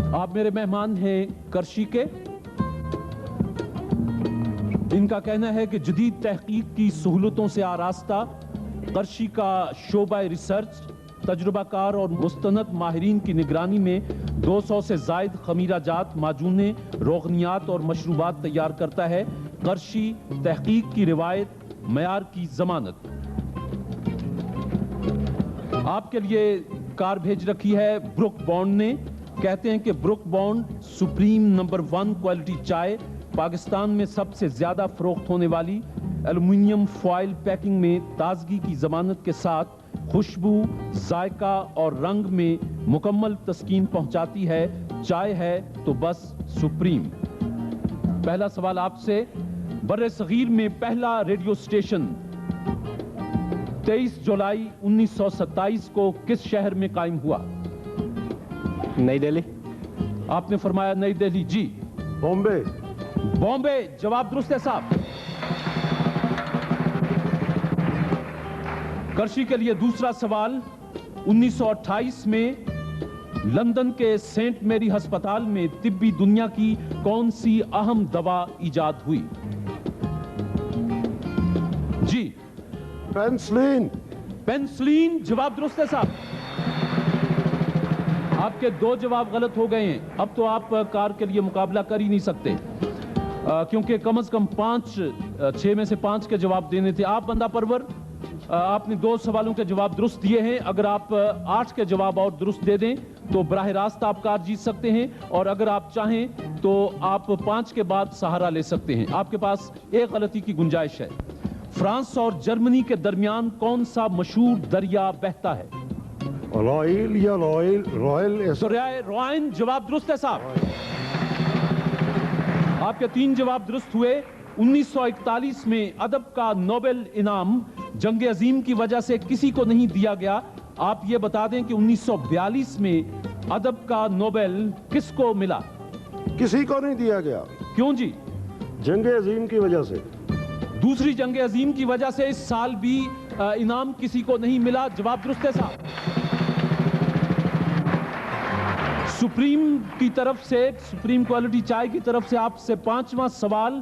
आप मेरे मेहमान हैं करशी के। इनका कहना है कि जदीद तहकीक की सहूलतों से आरास्ता करशी का शोबा रिसर्च तजुर्बाकार और मुस्तनद माहिरीन की निगरानी में 200 से जायद खमीरा जात, माजूने, रोगनियात और मशरूबात तैयार करता है। करशी तहकीक की रिवायत, मयार की जमानत। आपके लिए कार भेज रखी है ब्रुक बॉन्ड ने। कहते हैं कि book bond supreme number 1 quality चाय, पाकिस्तान में सबसे ज्यादा फरोख्त होने वाली एल्युमिनियम फॉइल पैकिंग में ताजगी की जमानत के साथ खुशबू, जायका और रंग में मुकम्मल तस्कीन पहुंचाती है। चाय है तो बस सुप्रीम। पहला सवाल आपसे, बर्रे सगीर में पहला रेडियो स्टेशन 23 जुलाई 1927 को किस शहर में कायम हुआ? नई दिल्ली। आपने फरमाया नई दिल्ली। जी। बॉम्बे। बॉम्बे जवाब दुरुस्त है साहब। करशी के लिए दूसरा सवाल, 1928 में लंदन के सेंट मेरी अस्पताल में तिब्बी दुनिया की कौन सी अहम दवा इजाद हुई? जी। पेनिसिलिन। पेनिसिलिन जवाब दुरुस्त है साहब। आपके 2 जवाब गलत हो गए हैं। अब तो आप कार के लिए मुकाबला कर ही नहीं सकते, क्योंकि कम से कम 6 में से 5 के जवाब देने थे। आप बंदा परवर, आपने 2 सवालों के जवाब दुरुस्त दिए हैं। अगर आप 8 के जवाब और दुरुस्त दे दें तो बराह रास्त आप कार जीत सकते हैं, और अगर आप चाहें तो आप 5 के बाद सहारा ले सकते हैं। आपके पास एक गलती की गुंजाइश है। फ्रांस और जर्मनी के दरमियान कौन सा मशहूर दरिया बहता है? रॉयल या रॉयल रॉयल दरियाए रोइन जवाब दुरुस्त है साहब। आपके 3 जवाब दुरुस्त हुए। 1941 में अदब का नोबेल इनाम जंग अजीम की वजह से किसी को नहीं दिया गया। आप ये बता दें कि 1942 में अदब का नोबेल किसको मिला? किसी को नहीं दिया गया। क्यों जी? जंग अजीम की वजह से। दूसरी जंग अजीम की वजह से इस साल भी इनाम किसी को नहीं मिला। जवाब दुरुस्त है साहब। सुप्रीम की तरफ से, सुप्रीम क्वालिटी चाय की तरफ से आपसे 5वां सवाल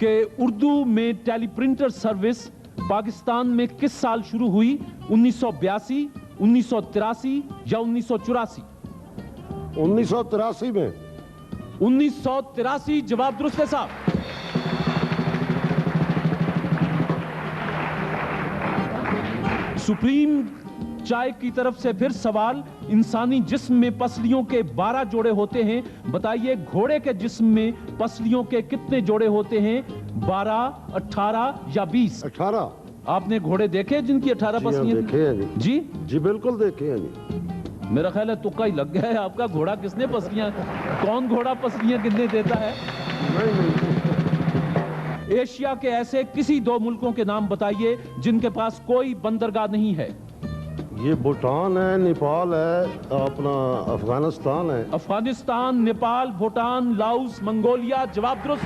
कि उर्दू में टेलीप्रिंटर सर्विस पाकिस्तान में किस साल शुरू हुई? 1982, 1983 या 1984? 1983 में। 1983 जवाब दुरुस्त है साहब। सुप्रीम चाय की तरफ से फिर सवाल, इंसानी जिस्म में पसलियों के 12 जोड़े होते हैं। बताइए घोड़े के जिस्म में पसलियों के कितने जोड़े होते हैं? 12, 18 या 20? 18। आपने घोड़े देखे जिनकी 18 पसलियां? देखे हैं जी। जी बिल्कुल देखे हैं जी। मेरा ख्याल है तुक्का ही लग गया है आपका। घोड़ा किसने पसलियां, कौन घोड़ा पसलियां कितने देता है? नहीं। एशिया के ऐसे किसी 2 मुल्कों के नाम बताइए जिनके पास कोई बंदरगाह नहीं है। ये भूटान है, नेपाल है, अपना अफगानिस्तान है। अफगानिस्तान, नेपाल, भूटान, लाओस, मंगोलिया जवाब दुरुस्त।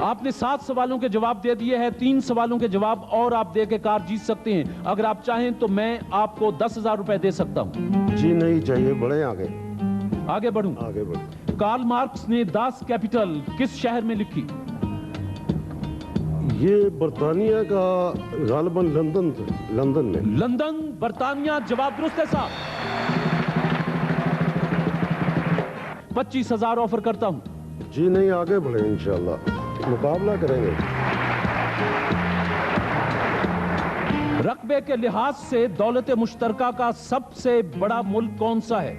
आपने 7 सवालों के जवाब दे दिए हैं। 3 सवालों के जवाब और आप दे के कार जीत सकते हैं। अगर आप चाहें तो मैं आपको 10,000 रुपए दे सकता हूं। जी नहीं चाहिए, बढ़े आगे। आगे बढ़ूं? आगे बढ़। कार्ल मार्क्स ने दास कैपिटल किस शहर में लिखी? ये बर्तानिया का गालिबन लंदन में। लंदन बर्तानिया जवाब दुरुस्त है साहब। 25,000 ऑफर करता हूं। जी नहीं, आगे बढ़े, इंशाल्लाह मुकाबला करेंगे। रकबे के लिहाज से दौलत मुश्तरका का सबसे बड़ा मुल्क कौन सा है?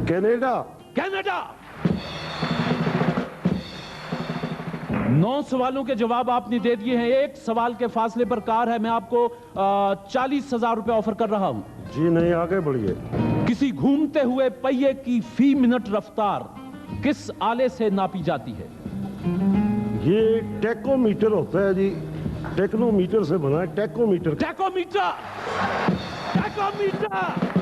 कनाडा। कनाडा। 9 सवालों के जवाब आपने दे दिए हैं। 1 सवाल के फासले पर कार है। मैं आपको 40,000 रुपए ऑफर कर रहा हूं। जी नहीं, आगे बढ़िए। किसी घूमते हुए पहिए की फी मिनट रफ्तार किस आले से नापी जाती है? ये टेकोमीटर होता है जी। टेक्नोमीटर से बना है। टेकोमीटर। टैकोमीटर। टैकोमीटर।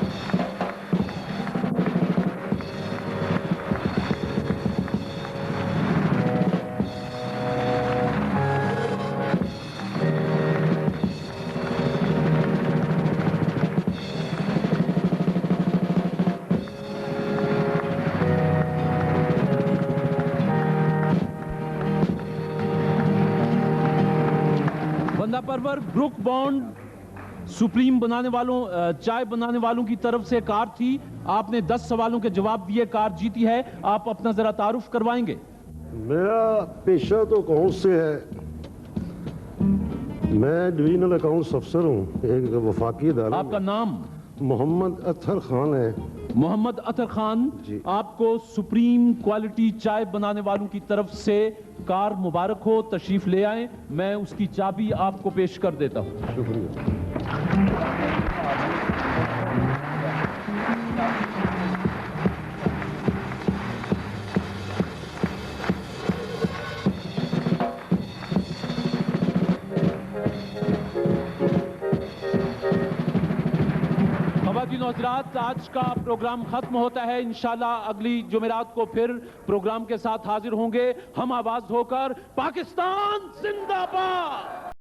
बंदा परवर, ब्रुक बॉन्ड सुप्रीम बनाने वालों, चाय बनाने वालों की तरफ से कार थी। आपने 10 सवालों के जवाब दिए, कार जीती है। आप अपना जरा तारुफ करवाएंगे? मेरा पेशा तो अकाउंट से है। मैं डिवीजनल अकाउंट्स अफसर हूँ एक वफाकी अदालत आपका में। नाम? मोहम्मद अतहर खान है। मोहम्मद अतर खान जी। आपको सुप्रीम क्वालिटी चाय बनाने वालों की तरफ से कार मुबारक हो। तशरीफ ले आए, मैं उसकी चाबी आपको पेश कर देता हूं। शुक्रिया। ख़वातीन और हज़रात, आज का प्रोग्राम खत्म होता है। इंशाल्लाह अगली जुमेरात को फिर प्रोग्राम के साथ हाजिर होंगे हम आवाज होकर। पाकिस्तान जिंदाबाद।